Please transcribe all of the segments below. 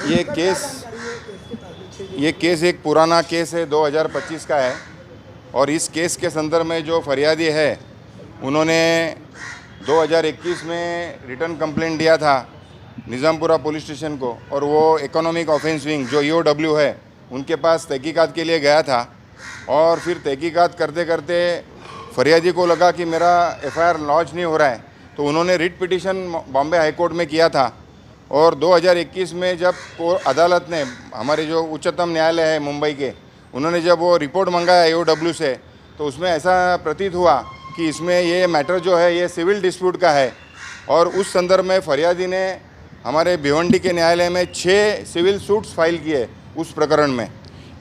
ये केस ये केस एक पुराना केस है, 2025 का है। और इस केस के संदर्भ में जो फरियादी है उन्होंने 2021 में रिटर्न कंप्लेंट दिया था निज़ामपुरा पुलिस स्टेशन को, और वो इकोनॉमिक ऑफेंस विंग जो ईओडब्ल्यू है उनके पास तहकीकात के लिए गया था। और फिर तहकीकात करते करते फरियादी को लगा कि मेरा एफआईआर लॉन्च नहीं हो रहा है, तो उन्होंने writ petition Bombay high court में किया था। और 2021 में जब अदालत ने, हमारे जो उच्चतम न्यायालय है मुंबई के, उन्होंने जब वो रिपोर्ट मंगाया ईओडब्ल्यू से, तो उसमें ऐसा प्रतीत हुआ कि इसमें ये मैटर जो है ये सिविल डिस्प्यूट का है। और उस संदर्भ में फरियादी ने हमारे भिवंडी के न्यायालय में 6 सिविल सूट्स फाइल किए उस प्रकरण में,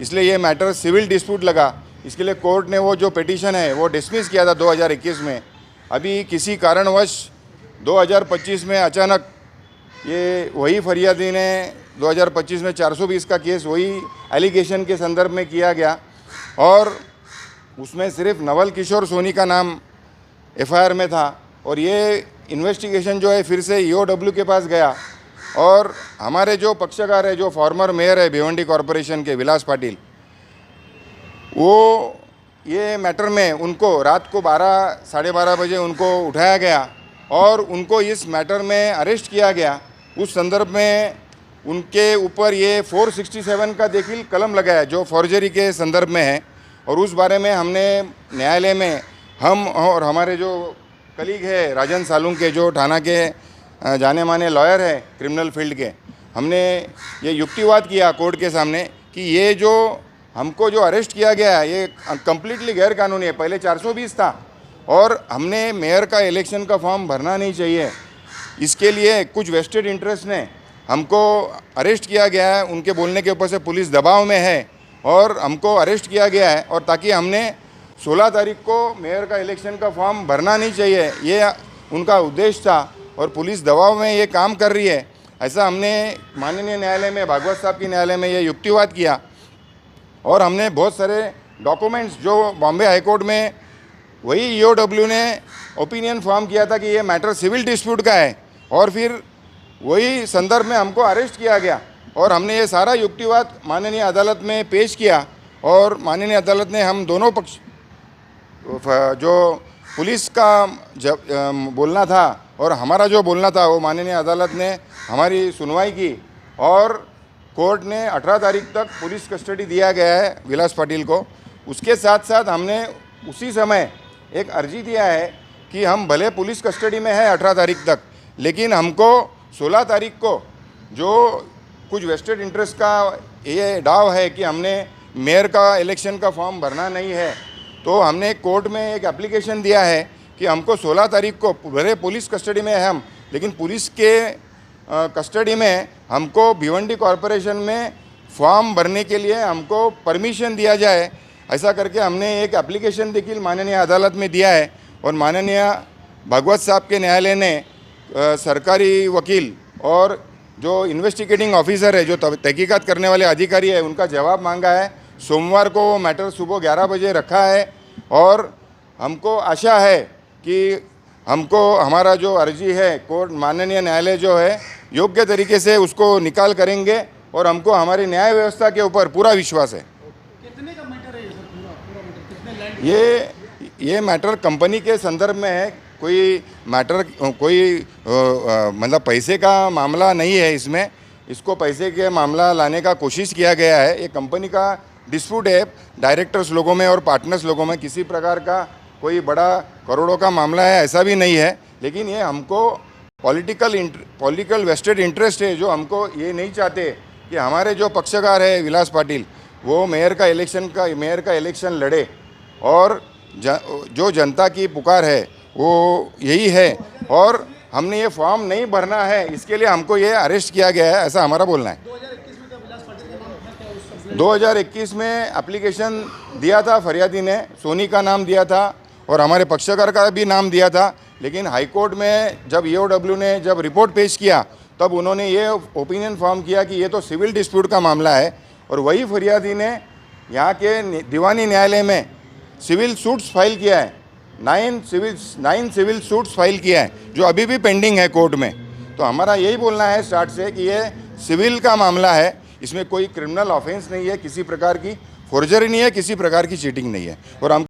इसलिए ये मैटर सिविल डिस्प्यूट लगा। इसके लिए कोर्ट ने वो जो पिटीशन है वो डिसमिस किया था 2021 में। अभी किसी कारणवश 2025 में अचानक ये वही फरियादी ने 2025 में 420 का केस वही एलिगेशन के संदर्भ में किया गया, और उसमें सिर्फ नवल किशोर सोनी का नाम एफआईआर में था। और ये इन्वेस्टिगेशन जो है फिर से ईओडब्ल्यू के पास गया, और हमारे जो पक्षकार है, जो फॉर्मर मेयर है भिवंडी कॉरपोरेशन के विलास पाटिल, वो ये मैटर में उनको रात को 12 साढ़े 12 बजे उनको उठाया गया और उनको इस मैटर में अरेस्ट किया गया। उस संदर्भ में उनके ऊपर ये 467 का देखिल कलम लगाया जो फॉर्जरी के संदर्भ में है। और उस बारे में हमने न्यायालय में, हम और हमारे जो कलीग है राजन सालुंग के, जो थाना के जाने माने लॉयर है क्रिमिनल फील्ड के, हमने ये युक्तिवाद किया कोर्ट के सामने कि ये जो हमको जो अरेस्ट किया गया है ये कम्प्लीटली गैर कानूनी है। पहले 420 था और हमने मेयर का इलेक्शन का फॉर्म भरना नहीं चाहिए, इसके लिए कुछ वेस्टेड इंटरेस्ट ने हमको अरेस्ट किया गया है। उनके बोलने के ऊपर से पुलिस दबाव में है और हमको अरेस्ट किया गया है, और ताकि हमने 16 तारीख को मेयर का इलेक्शन का फॉर्म भरना नहीं चाहिए, ये उनका उद्देश्य था। और पुलिस दबाव में ये काम कर रही है, ऐसा हमने माननीय न्यायालय में, भागवत साहब की न्यायालय में ये युक्तिवाद किया। और हमने बहुत सारे डॉक्यूमेंट्स जो बॉम्बे हाई कोर्ट में वही ईओडब्ल्यू ने ओपिनियन फॉर्म किया था कि ये मैटर सिविल डिस्प्यूट का है, और फिर वही संदर्भ में हमको अरेस्ट किया गया। और हमने ये सारा युक्तिवाद माननीय अदालत में पेश किया, और माननीय अदालत ने हम दोनों पक्ष, जो पुलिस का जब बोलना था और हमारा जो बोलना था, वो माननीय अदालत ने हमारी सुनवाई की, और कोर्ट ने 18 तारीख तक पुलिस कस्टडी दिया गया है विलास पाटिल को। उसके साथ साथ हमने उसी समय एक अर्जी दिया है कि हम भले पुलिस कस्टडी में है 18 तारीख तक, लेकिन हमको 16 तारीख को जो कुछ वेस्टेड इंटरेस्ट का ये दाव है कि हमने मेयर का इलेक्शन का फॉर्म भरना नहीं है, तो हमने कोर्ट में एक एप्लीकेशन दिया है कि हमको 16 तारीख को, भले पुलिस कस्टडी में है हम, लेकिन पुलिस के कस्टडी में हमको भिवंडी कॉरपोरेशन में फॉर्म भरने के लिए हमको परमिशन दिया जाए। ऐसा करके हमने एक एप्लीकेशन देखिए माननीय अदालत में दिया है, और माननीय भागवत साहब के न्यायालय ने सरकारी वकील और जो इन्वेस्टिगेटिंग ऑफिसर है, जो तहकीकात करने वाले अधिकारी है, उनका जवाब मांगा है। सोमवार को वो मैटर सुबह 11 बजे रखा है, और हमको आशा है कि हमको हमारा जो अर्जी है कोर्ट, माननीय न्यायालय जो है योग्य तरीके से उसको निकाल करेंगे, और हमको हमारी न्याय व्यवस्था के ऊपर पूरा विश्वास है। कितने का मैटर है ये सर? पूरा मैटर कितने लैंड? ये मैटर कंपनी के संदर्भ में है, कोई मैटर कोई मतलब पैसे का मामला नहीं है इसमें। इसको पैसे के मामला लाने का कोशिश किया गया है। ये कंपनी का डिस्प्यूट है डायरेक्टर्स लोगों में और पार्टनर्स लोगों में, किसी प्रकार का कोई बड़ा करोड़ों का मामला है ऐसा भी नहीं है। लेकिन ये हमको पॉलिटिकल वेस्टेड इंटरेस्ट है, जो हमको ये नहीं चाहते कि हमारे जो पक्षकार है विलास पाटिल, वो मेयर का इलेक्शन लड़े, और जो जनता की पुकार है वो यही है, और हमने ये फॉर्म नहीं भरना है, इसके लिए हमको ये अरेस्ट किया गया है, ऐसा हमारा बोलना है। 2021 में एप्लीकेशन दिया था फरियादी ने, सोनी का नाम दिया था और हमारे पक्षकार का भी नाम दिया था, लेकिन हाई कोर्ट में जब ईओडब्ल्यू ने जब रिपोर्ट पेश किया, तब उन्होंने ये ओपिनियन फॉर्म किया कि ये तो सिविल डिस्प्यूट का मामला है। और वही फरियादी ने यहाँ के दीवानी न्यायालय में सिविल सूट्स फाइल किया है, 9 सिविल सूट्स फाइल किया है, जो अभी भी पेंडिंग है कोर्ट में। तो हमारा यही बोलना है स्टार्ट से कि ये सिविल का मामला है, इसमें कोई क्रिमिनल ऑफेंस नहीं है, किसी प्रकार की फोर्जरी नहीं है, किसी प्रकार की चीटिंग नहीं है और हम